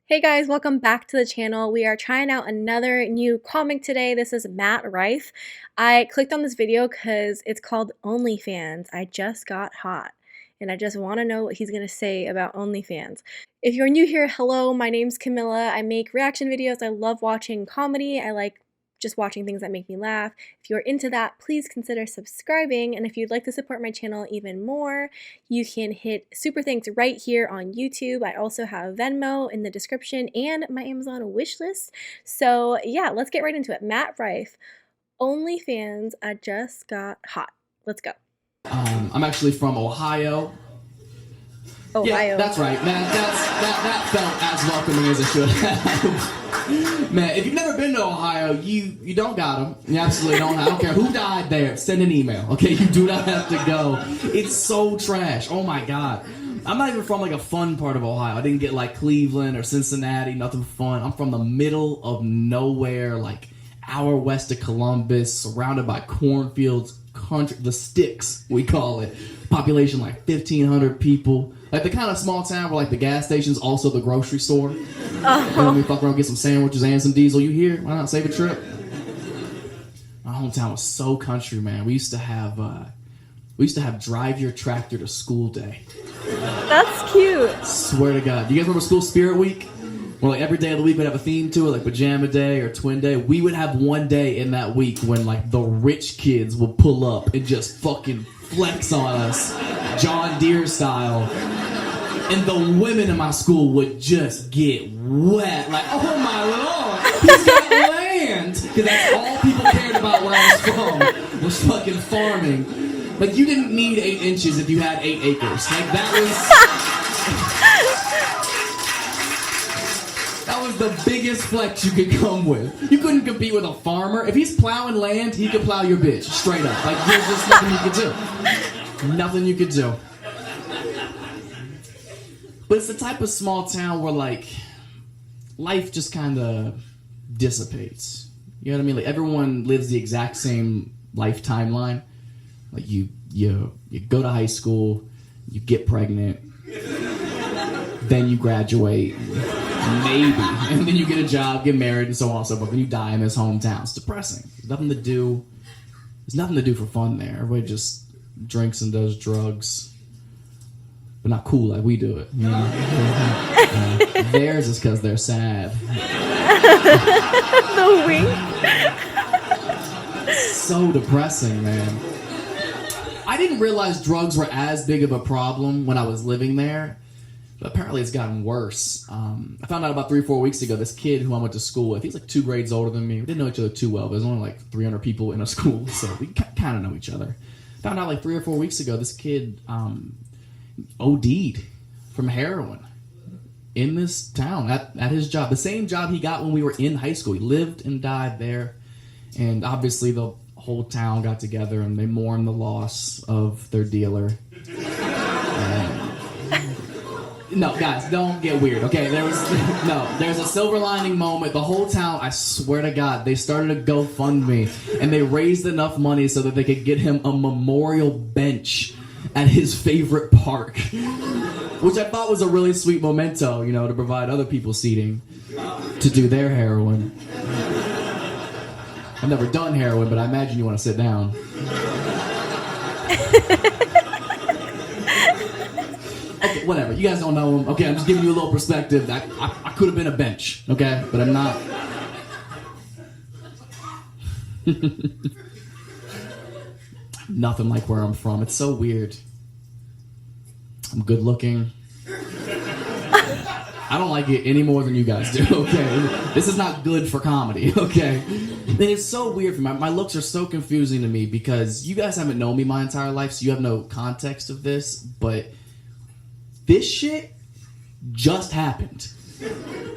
Hey guys, welcome back to the channel. We are trying out another new comic today. This is Matt Rife. I clicked on this video because it's called OnlyFans. I just got hot and I just want to know what he's going to say about OnlyFans. If you're new here, hello, my name's Camilla. I make reaction videos. I love watching comedy. I like just watching things that make me laugh. If you're into that, please consider subscribing. And if you'd like to support my channel even more, you can hit super thanks right here on YouTube. I also have Venmo in the description and my Amazon wishlist. So yeah, let's get right into it. Matt Rife, OnlyFans, I just got hot. Let's go. I'm actually from Ohio. Ohio. Yeah, that's right, man. That felt as welcoming as it should have. Man, if you've never been to Ohio, you don't got them. You absolutely don't. I don't care who died there. Send an email, okay? You do not have to go. It's so trash. Oh my God. I'm not even from like a fun part of Ohio. I didn't get like Cleveland or Cincinnati. Nothing fun. I'm from the middle of nowhere, like hour west of Columbus, surrounded by cornfields, country, the sticks we call it. Population like 1,500 people. Like the kind of small town where like the gas station's also the grocery store. And we fuck around, get some sandwiches and some diesel. You here? Why not save a trip? My hometown was so country, man. We used to have drive your tractor to school day. That's cute. Swear to God. Do you guys remember School Spirit Week? Where like every day of the week would have a theme to it, like Pajama Day or Twin Day. We would have one day in that week when like the rich kids would pull up and just fucking flex on us, John Deere style. And the women in my school would just get wet. Like, oh my Lord, he's got land. Because that's all people cared about where I was from, was fucking farming. Like, you didn't need 8 inches if you had 8 acres. Like, that was the biggest flex you could come with. You couldn't compete with a farmer. If he's plowing land, he could plow your bitch, straight up. Like, there's just nothing you could do. Nothing you could do. But it's the type of small town where, like, life just kind of dissipates. You know what I mean? Like, everyone lives the exact same life timeline. Like, you go to high school, you get pregnant, then you graduate, maybe, and then you get a job, get married, and so on and so forth. Then you die in this hometown. It's depressing. There's nothing to do. There's nothing to do for fun there. Everybody just drinks and does drugs. But not cool like we do it. You know? Theirs is because they're sad. The wink. So depressing, man. I didn't realize drugs were as big of a problem when I was living there. But apparently it's gotten worse. I found out about 3 or 4 weeks ago, this kid who I went to school with, he's like 2 grades older than me. We didn't know each other too well, but there's only like 300 people in a school, so we kind of know each other. Found out like 3 or 4 weeks ago, this kid OD'd from heroin in this town at his job. The same job he got when we were in high school. He lived and died there. And obviously the whole town got together and they mourned the loss of their dealer. No, guys, don't get weird, okay? There's a silver lining moment. The whole town, I swear to God, they started a GoFundMe and they raised enough money so that they could get him a memorial bench at his favorite park, which I thought was a really sweet memento, you know, to provide other people seating to do their heroin. I've never done heroin, but I imagine you want to sit down. Okay, whatever. You guys don't know him. Okay, I'm just giving you a little perspective. I could have been a bench, okay? But I'm not. Nothing like where I'm from. It's so weird. I'm good looking. I don't like it any more than you guys do, okay? This is not good for comedy, okay? And it's so weird for me. My looks are so confusing to me because you guys haven't known me my entire life, so you have no context of this, but this shit just happened.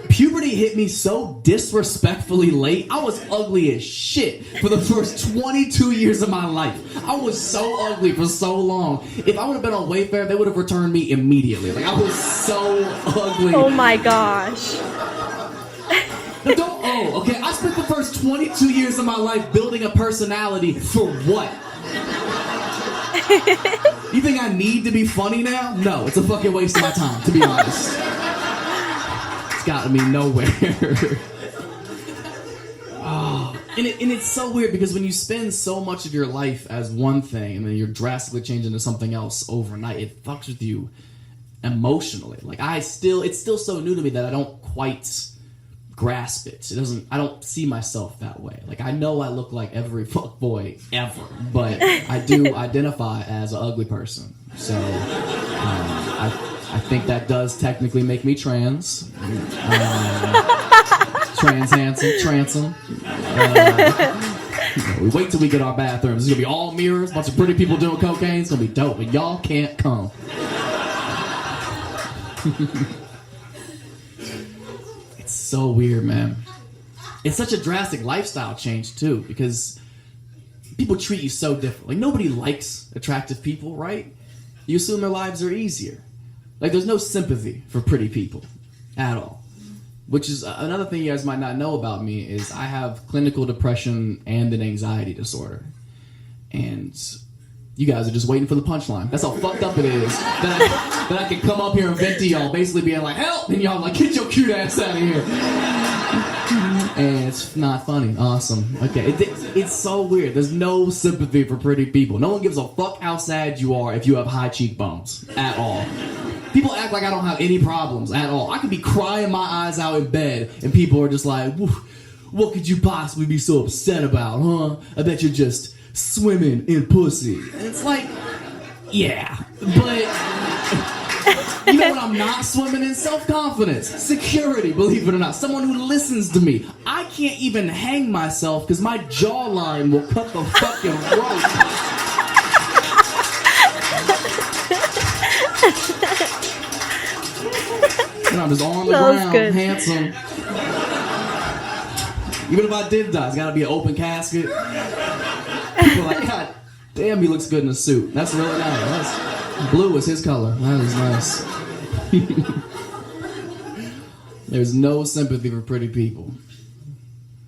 Puberty hit me so disrespectfully late. I was ugly as shit for the first 22 years of my life. I was so ugly for so long. If I would have been on Wayfair, they would have returned me immediately. Like, I was so ugly. Oh my gosh. Okay, I spent the first 22 years of my life building a personality for what? You think I need to be funny now? No, it's a fucking waste of my time, to be honest. It's gotten me nowhere. Oh, and it's so weird because when you spend so much of your life as one thing and then you're drastically changing to something else overnight, it fucks with you emotionally. Like it's still so new to me that I don't quite grasp it. I don't see myself that way. Like, I know I look like every fuckboy ever, but I do identify as an ugly person. So I think that does technically make me trans. Trans handsome, transom. We wait till we get our bathrooms. It's gonna be all mirrors, bunch of pretty people doing cocaine. It's gonna be dope, but y'all can't come. It's so weird, man. It's such a drastic lifestyle change too, because people treat you so different. Like, nobody likes attractive people, right? You assume their lives are easier. Like, there's no sympathy for pretty people at all. Which is another thing you guys might not know about me is I have clinical depression and an anxiety disorder. And you guys are just waiting for the punchline. That's how fucked up it is. That I can come up here and vent to y'all, basically being like, help! And y'all like, get your cute ass out of here. And it's not funny. Awesome. Okay. It's so weird. There's no sympathy for pretty people. No one gives a fuck how sad you are if you have high cheekbones. At all. People act like I don't have any problems at all. I could be crying my eyes out in bed, and people are just like, what could you possibly be so upset about, huh? I bet you're just swimming in pussy. And it's like, yeah. But you know what I'm not swimming in? Self-confidence. Security, believe it or not. Someone who listens to me. I can't even hang myself because my jawline will cut the fucking rope. And I'm just on the ground, good. Handsome. Even if I did die, it's gotta be an open casket. People are like, God damn, he looks good in a suit. That's really nice. Blue is his color. That is nice. There's no sympathy for pretty people.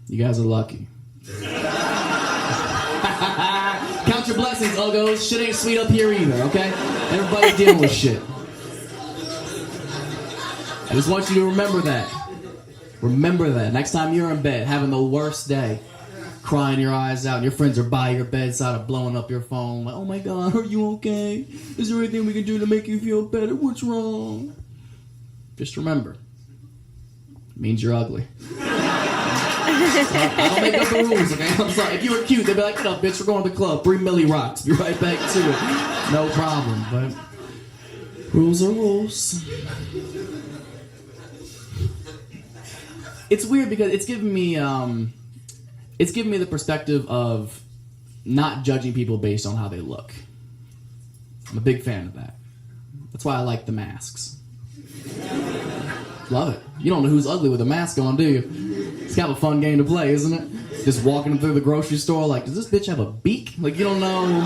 You guys are lucky. Count your blessings, uggos. Shit ain't sweet up here either, okay? Everybody's dealing with shit. I just want you to remember that. Remember that. Next time you're in bed, having the worst day, crying your eyes out, and your friends are by your bedside or blowing up your phone, like, oh my God, are you okay? Is there anything we can do to make you feel better? What's wrong? Just remember, it means you're ugly. I don't make up the rules, okay? I'm sorry. If you were cute, they'd be like, get up, bitch, we're going to the club. 3 milli rocks. Be right back to it. No problem, but rules are rules. It's weird because it's giving me the perspective of not judging people based on how they look. I'm a big fan of that. That's why I like the masks. Love it. You don't know who's ugly with a mask on, do you? It's kind of a fun game to play, isn't it? Just walking through the grocery store like, does this bitch have a beak? Like, you don't know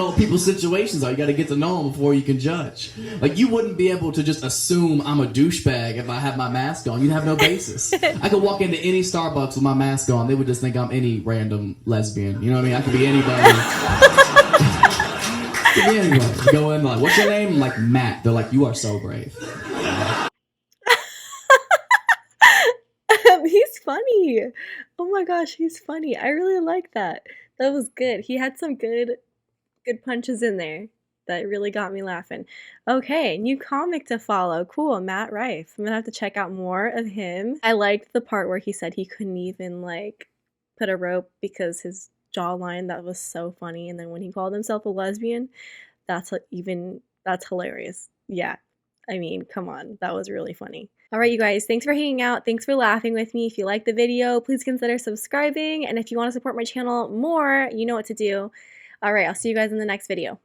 what people's situations are. You got to get to know them before you can judge. Like, you wouldn't be able to just assume I'm a douchebag if I have my mask on. You'd have no basis. I could walk into any Starbucks with my mask on. They would just think I'm any random lesbian. You know what I mean? I could be anybody. Could be anybody. Go in like, what's your name? I'm like, Matt. They're like, you are so brave. He's funny. Oh my gosh, he's funny. I really like that. That was good. He had some good punches in there that really got me laughing. Okay, new comic to follow. Cool, Matt Rife. I'm gonna have to check out more of him. I liked the part where he said he couldn't even like put a rope because his jawline, that was so funny. And then when he called himself a lesbian, that's hilarious. Yeah. I mean, come on, that was really funny. All right, you guys, thanks for hanging out. Thanks for laughing with me. If you liked the video, please consider subscribing. And if you want to support my channel more, you know what to do. All right, I'll see you guys in the next video.